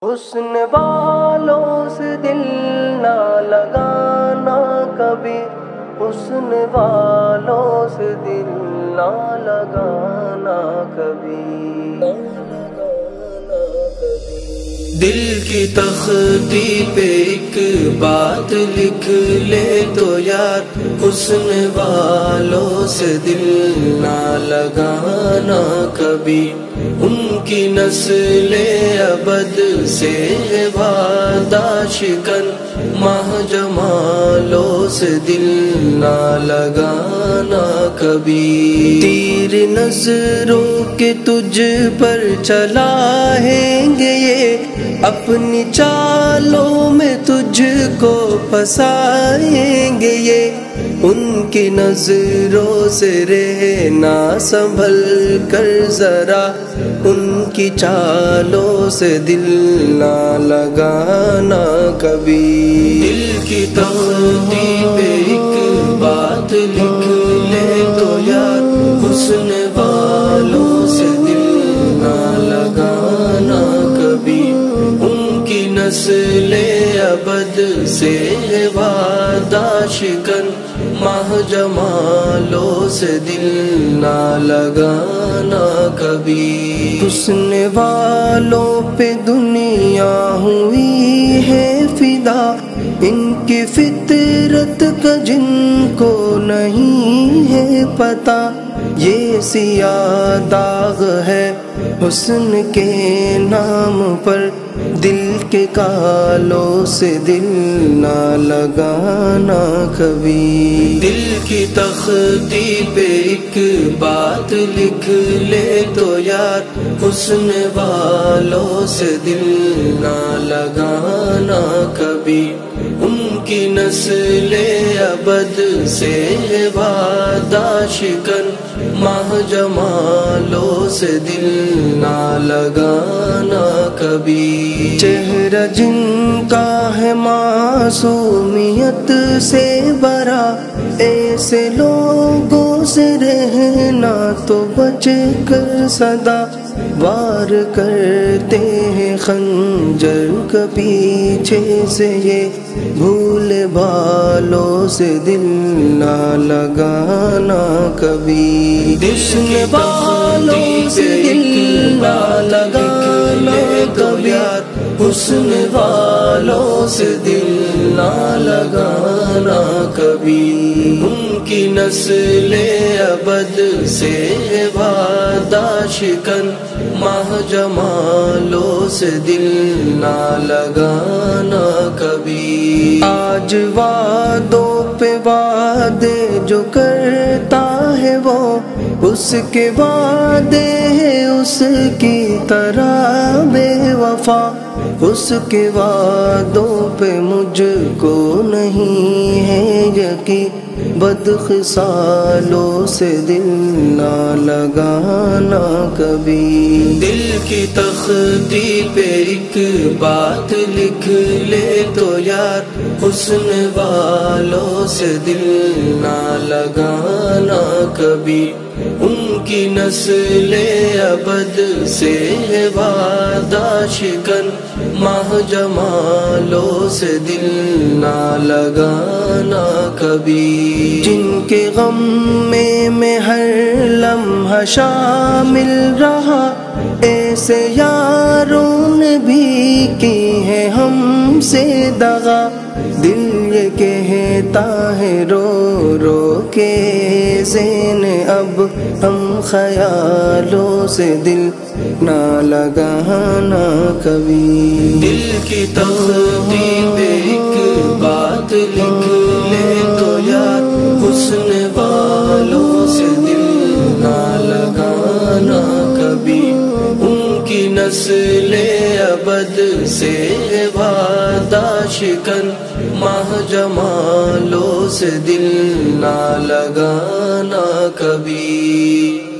حسن والوں سے دل نہ لگانا کبھی، حسن والوں سے دل نہ لگانا کبھی، دل کی تختی پہ ایک بات لکھ لے تو یار، حسن والوں سے دل نہ لگانا کبھی، ان کی نسل ابد سے وعدہ شکن، ماہ جمالوں سے دل نہ لگانا کبھی، تیر نظروں کے تجھ پر چلائیں گے یہ، اپنی چالوں میں تجھ کو پھنسائیں گے یہ، ان کی نظروں سے رہنا سنبھل کر ذرا، ان کی چالوں سے دل نہ لگانا کبھی، دل کی تختی پہ ایک بات لکھ لے تو یار، حسن والوں سے دل نہ لگانا کبھی، ان کی نسل ابد سے وعدہ شکن، ماہ جمالوں سے دل نہ لگانا کبھی، حسن والوں پہ دنیا ہوئی ہے فدا، ان کی فطرت کا جن کو نہیں ہے پتہ، یہ سیاہ داغ ہے حسن کے نام پر، دل کے کالوں سے دل نہ لگانا کبھی، دل کی تختی پہ ایک بات لکھ لے تو یار، حسن والوں سے دل نہ لگانا کبھی، ان کی نسل ابد سے وعدہ شکن، ماہ جمالوں سے دل نہ لگانا کبھی، چہرہ جن کا ہے معصومیت سے برا، ایسے لوگوں سے رہنا تو بچ کر سدا، وار کرتے ہیں خنجر کا پیچھے سے یہ، بھول بھالوں سے دل نہ لگانا کبھی، حسن والوں سے دل نہ لگانا کبھی، حسن والوں سے دل نہ لگانا کبھی، ان کی نسل ابد سے وعدہ شکن، ماہ جمالوں سے دل نہ لگانا کبھی، آج وعدوں پہ وعدے جو کرتا ہے وہ، اس کے وعدے ہیں اس کی طرح بے وفا، اس کے وعدوں پہ مجھ کو نہیں ہے یقین، بد خصالوں سے دل نہ لگانا کبھی، دل کی تختی پہ ایک بات لکھ لے تو یار، حسن والوں سے دل نہ لگانا کبھی، ان کی نسل ابد سے وعدہ شکن، ماہ جمالوں سے دل نہ لگانا کبھی، جن کے غم میں ہر لمحہ شامل رہا، ایسے یاروں نے بھی کی ہے ہم سے دغا، دل یہ کہتا ہے رو رو کے زین، اب ہم خیالوں سے دل نہ لگانا کبھی، دل کی تختی پہ ایک بات لکھ لے تو یار، حسن والوں سے دل نہ لگانا کبھی، ان کی نسل ابد سے وعدہ شکن، ماہ جمالوں سے دل نہ لگانا کبھی۔